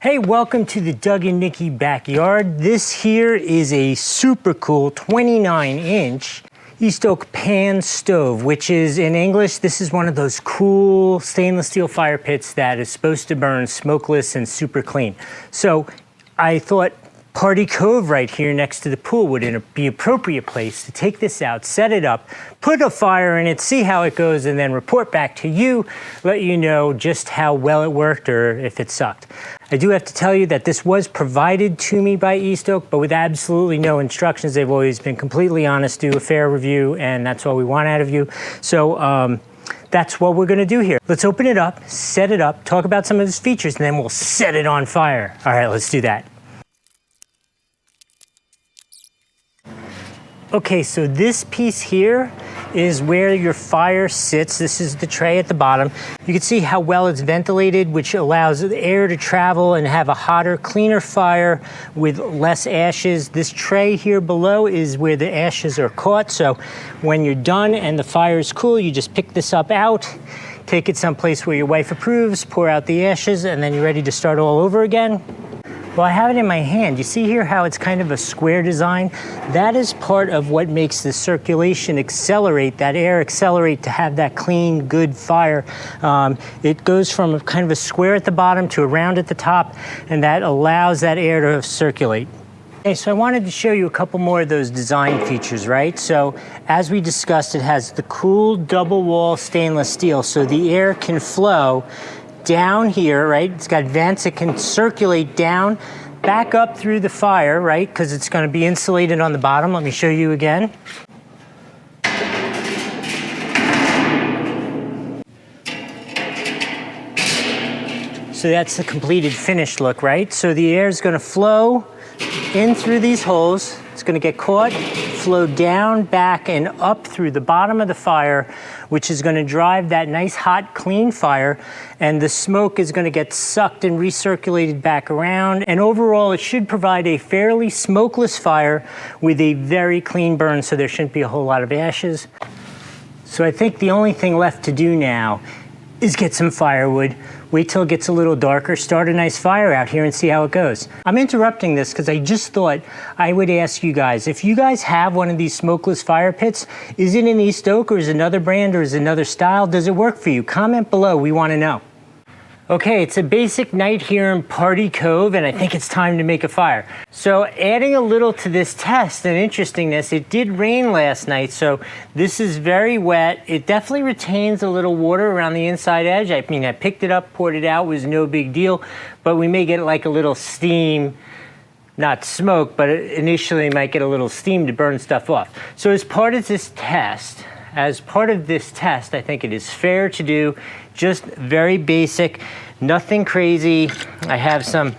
Hey, welcome to the Doug and Nikki backyard. This here is a super cool 29-inch East Oak pan stove, which is, in English, this is one of those cool stainless steel fire pits that is supposed to burn smokeless and super clean. So I thought Party Cove right here next to the pool would be an appropriate place to take this out, set it up, put a fire in it, see how it goes, and then report back to you, let you know just how well it worked or if it sucked. I do have to tell you that this was provided to me by East Oak, but with absolutely no instructions. They've always been completely honest, do a fair review, and that's all we want out of you. So that's what we're gonna do here. Let's open it up, set it up, talk about some of its features, and then we'll set it on fire. All right, let's do that. Okay, so this piece here is where your fire sits. This is the tray at the bottom. You can see how well it's ventilated, which allows the air to travel and have a hotter, cleaner fire with less ashes. This tray here below is where the ashes are caught. So when you're done and the fire is cool, you just pick this up out, take it someplace where your wife approves, pour out the ashes, and then you're ready to start all over again. Well, I have it in my hand. You see here how it's kind of a square design? That is part of what makes the circulation accelerate, that air accelerate to have that clean, good fire. It goes from kind of a square at the bottom to a round at the top, and that allows that air to circulate. Okay, so I wanted to show you a couple more of those design features, right? So as we discussed, it has the cool double wall stainless steel, so the air can flow down here, right? It's got vents, it can circulate down, back up through the fire, right? Because it's going to be insulated on the bottom. Let me show you again. So that's the completed finished look, right? So the air is going to flow in through these holes. It's going to get caught, flow down, back, and up through the bottom of the fire, which is going to drive that nice, hot, clean fire. And the smoke is going to get sucked and recirculated back around. And overall, it should provide a fairly smokeless fire with a very clean burn, so there shouldn't be a whole lot of ashes. So I think the only thing left to do now is get some firewood. Wait till it gets a little darker, start a nice fire out here and see how it goes. I'm interrupting this because I just thought I would ask you guys, if you guys have one of these smokeless fire pits, is it an East Oak or is it another brand or is it another style? Does it work for you? Comment below, we want to know. Okay, it's a basic night here in Party Cove, and I think it's time to make a fire. So adding a little to this test and interestingness, it did rain last night, so this is very wet. It definitely retains a little water around the inside edge. I mean, I picked it up, poured it out, was no big deal, but we may get like a little steam, not smoke, but initially might get a little steam to burn stuff off. So as part of this test, I think it is fair to do just very basic, nothing crazy. I have some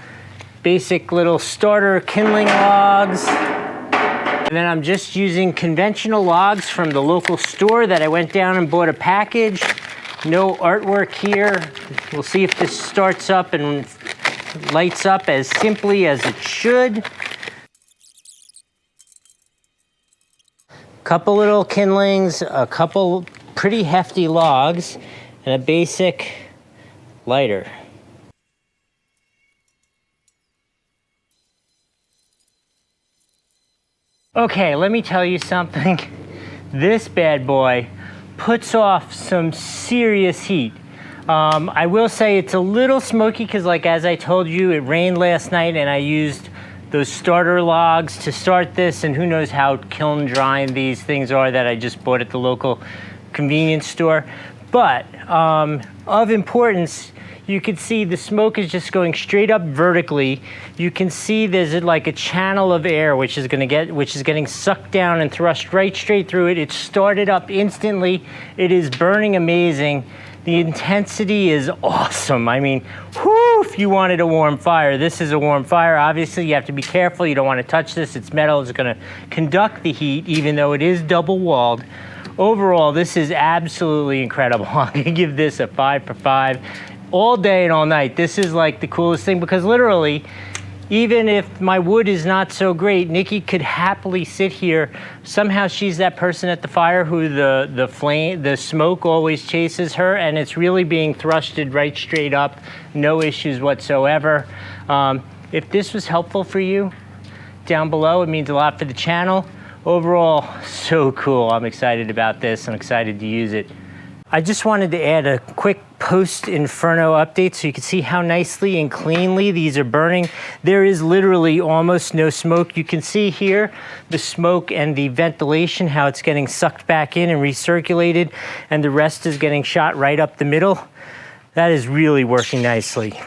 basic little starter kindling logs. And then I'm just using conventional logs from the local store that I went down and bought a package. No artwork here. We'll see if this starts up and lights up as simply as it should. Couple little kindlings, a couple pretty hefty logs, and a basic lighter. Okay, let me tell you something. This bad boy puts off some serious heat. I will say it's a little smoky because, like, as I told you, it rained last night and I used those starter logs to start this, and who knows how kiln drying these things are that I just bought at the local convenience store. But of importance, you can see the smoke is just going straight up vertically. You can see there's like a channel of air which is getting sucked down and thrust right straight through it. It started up instantly. It is burning amazing. The intensity is awesome. I mean, whoo, if you wanted a warm fire, this is a warm fire. Obviously, you have to be careful. You don't want to touch this. It's metal. It's going to conduct the heat, even though it is double walled. Overall, this is absolutely incredible. I'm going to give this a 5 for 5. All day and all night. This is like the coolest thing because literally, Even if my wood is not so great, Nikki could happily sit here. Somehow she's that person at the fire who the smoke always chases her, and it's really being thrusted right straight up, no issues whatsoever. If this was helpful for you, down below, it means a lot for the channel. Overall, so cool. I'm excited about this. I'm excited to use it. I just wanted to add a quick post-inferno update so you can see how nicely and cleanly these are burning. There is literally almost no smoke. You can see here the smoke and the ventilation, how it's getting sucked back in and recirculated, and the rest is getting shot right up the middle. That is really working nicely.